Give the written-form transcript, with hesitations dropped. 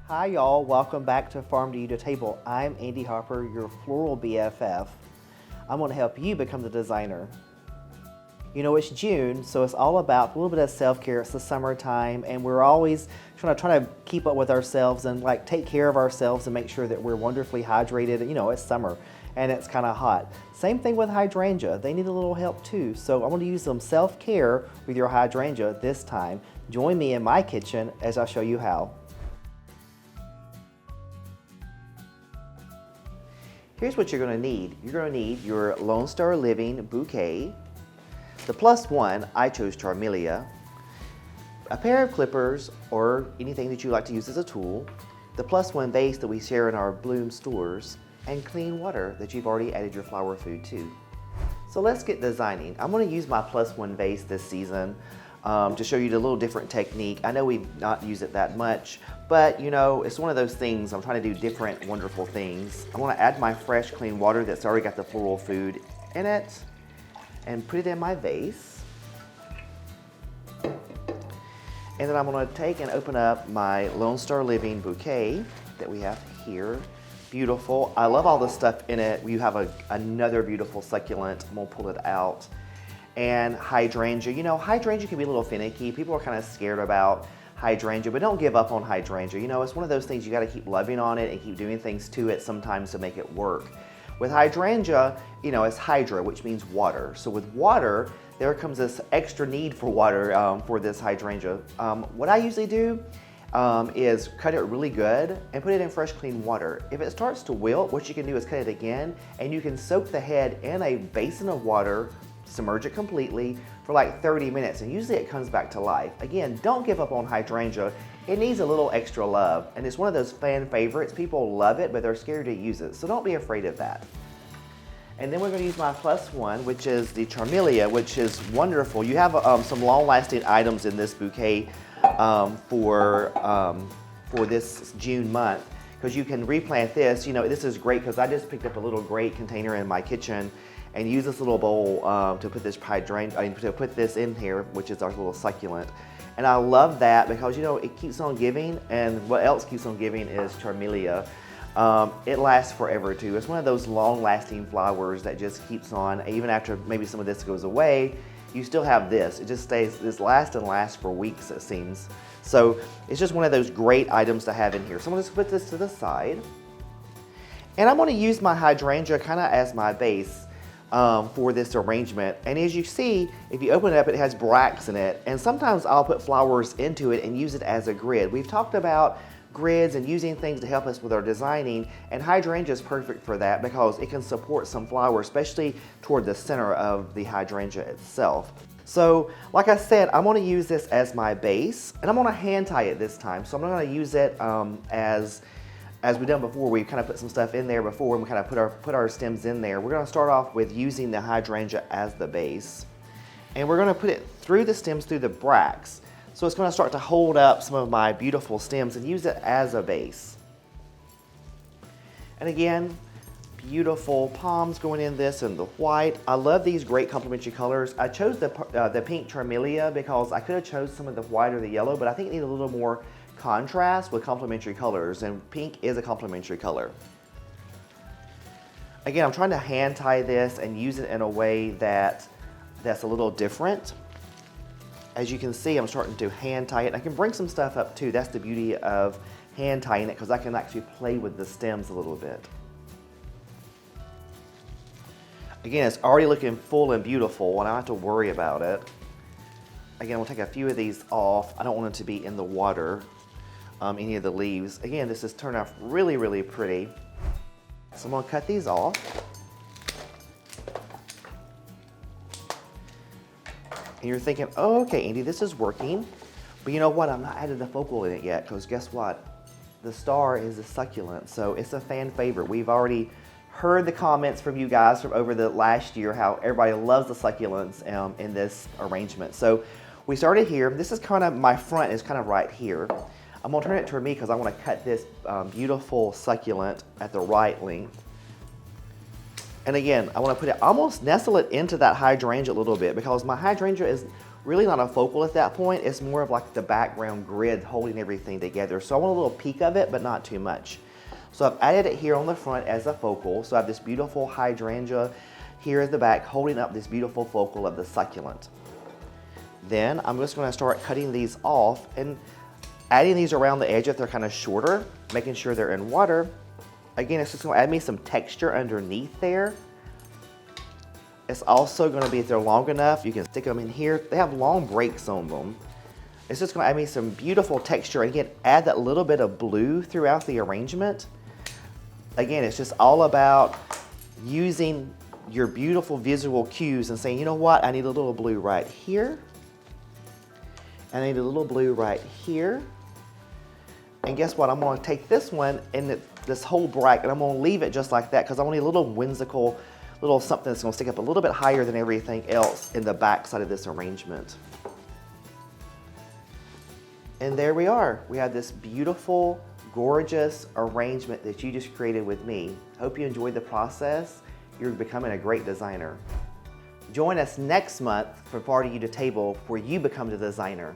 Hi y'all, welcome back to Farm to You to Table. I'm Andy Harper, your floral BFF. I'm going to help you become the designer. You know, it's June, so it's all about a little bit of self-care. It's the summertime, and we're always trying to keep up with ourselves and like take care of ourselves and make sure that we're wonderfully hydrated. You know, it's summer and it's kind of hot. Same thing with hydrangea. They need a little help too. So I'm going to use some self-care with your hydrangea this time. Join me in my kitchen as I show you how. Here's what you're going to need. You're going to need your Lone Star Living bouquet. The +1, I chose Charmelia. A pair of clippers or anything that you like to use as a tool. The +1 vase that we share in our Bloom stores. And clean water that you've already added your flower food to. So let's get designing. I'm going to use my +1 vase this season to show you the little different technique. I know we've not used it that much, but you know, it's one of those things. I'm trying to do different wonderful things. I'm going to add my fresh clean water that's already got the floral food in it and put it in my vase. And then I'm going to take and open up my Lone Star Living bouquet that we have here. Beautiful. I love all the stuff in it. You have another beautiful succulent. I'm going to pull it out. And hydrangea. You know, hydrangea can be a little finicky. People are kind of scared about hydrangea, but don't give up on hydrangea. You know, it's one of those things you got to keep loving on it and keep doing things to it sometimes to make it work. With hydrangea, you know, it's hydra, which means water. So with water, there comes this extra need for water for this hydrangea. What I usually do is cut it really good and put it in fresh clean water. If it starts to wilt, what you can do is cut it again, and you can soak the head in a basin of water, submerge it completely for like 30 minutes, and usually it comes back to life. Again, don't give up on hydrangea. It needs a little extra love, and it's one of those fan favorites. People love it, but they're scared to use it, so don't be afraid of that. And then we're going to use my +1, which is the Charmelia, which is wonderful. You have some long-lasting items in this bouquet for this June month, because you can replant this. You know, this is great because I just picked up a little great container in my kitchen and use this little bowl to put this to put this in here, which is our little succulent. And I love that because, you know, it keeps on giving, and what else keeps on giving is Charmelia. It lasts forever too. It's one of those long-lasting flowers that just keeps on, even after maybe some of this goes away, you still have this. It just stays, this lasts and lasts for weeks, it seems. So it's just one of those great items to have in here. So I'm gonna just put this to the side. And I'm gonna use my hydrangea kind of as my base for this arrangement. And as you see, if you open it up, it has bracts in it. And sometimes I'll put flowers into it and use it as a grid. We've talked about grids and using things to help us with our designing, and hydrangea is perfect for that because it can support some flowers, especially toward the center of the hydrangea itself. So like I said, I'm going to use this as my base, and I'm going to hand tie it this time. So I'm not going to use it as we've done before. We kind of put some stuff in there before, and we kind of put our stems in there. We're going to start off with using the hydrangea as the base, and we're going to put it through the stems, through the bracts. So it's going to start to hold up some of my beautiful stems and use it as a base. And again, beautiful palms going in this and the white. I love these great complementary colors. I chose the pink Charmelia because I could have chose some of the white or the yellow, but I think it needs a little more contrast with complementary colors, and pink is a complementary color. Again, I'm trying to hand tie this and use it in a way that's a little different. As you can see, I'm starting to hand tie it. I can bring some stuff up too. That's the beauty of hand tying it, because I can actually play with the stems a little bit. Again, it's already looking full and beautiful, and I don't have to worry about it. Again, we'll take a few of these off. I don't want it to be in the water, any of the leaves. Again, this has turned out really, really pretty. So I'm gonna cut these off. And you're thinking, oh, okay, Andy, this is working. But you know what? I'm not added the focal in it yet, because guess what? The star is a succulent, so it's a fan favorite. We've already heard the comments from you guys from over the last year, how everybody loves the succulents in this arrangement. So we started here. This is kind of, my front is kind of right here. I'm gonna turn it toward me because I want to cut this beautiful succulent at the right length. And again, I want to put it, almost nestle it into that hydrangea a little bit, because my hydrangea is really not a focal at that point. It's more of like the background grid holding everything together. So I want a little peek of it, but not too much. So I've added it here on the front as a focal. So I have this beautiful hydrangea here at the back holding up this beautiful focal of the succulent. Then I'm just going to start cutting these off and adding these around the edge if they're kind of shorter, making sure they're in water. Again, it's just going to add me some texture underneath there. It's also going to be, if they're long enough, you can stick them in here. They have long breaks on them. It's just going to add me some beautiful texture. Again, add that little bit of blue throughout the arrangement. Again, it's just all about using your beautiful visual cues and saying, you know what, I need a little blue right here. I need a little blue right here. And guess what? I'm going to take this one and this whole bright, and I'm going to leave it just like that because I want a little whimsical, little something that's going to stick up a little bit higher than everything else in the back side of this arrangement. And there we are. We have this beautiful, gorgeous arrangement that you just created with me. Hope you enjoyed the process. You're becoming a great designer. Join us next month for Party You to Table, where you become the designer.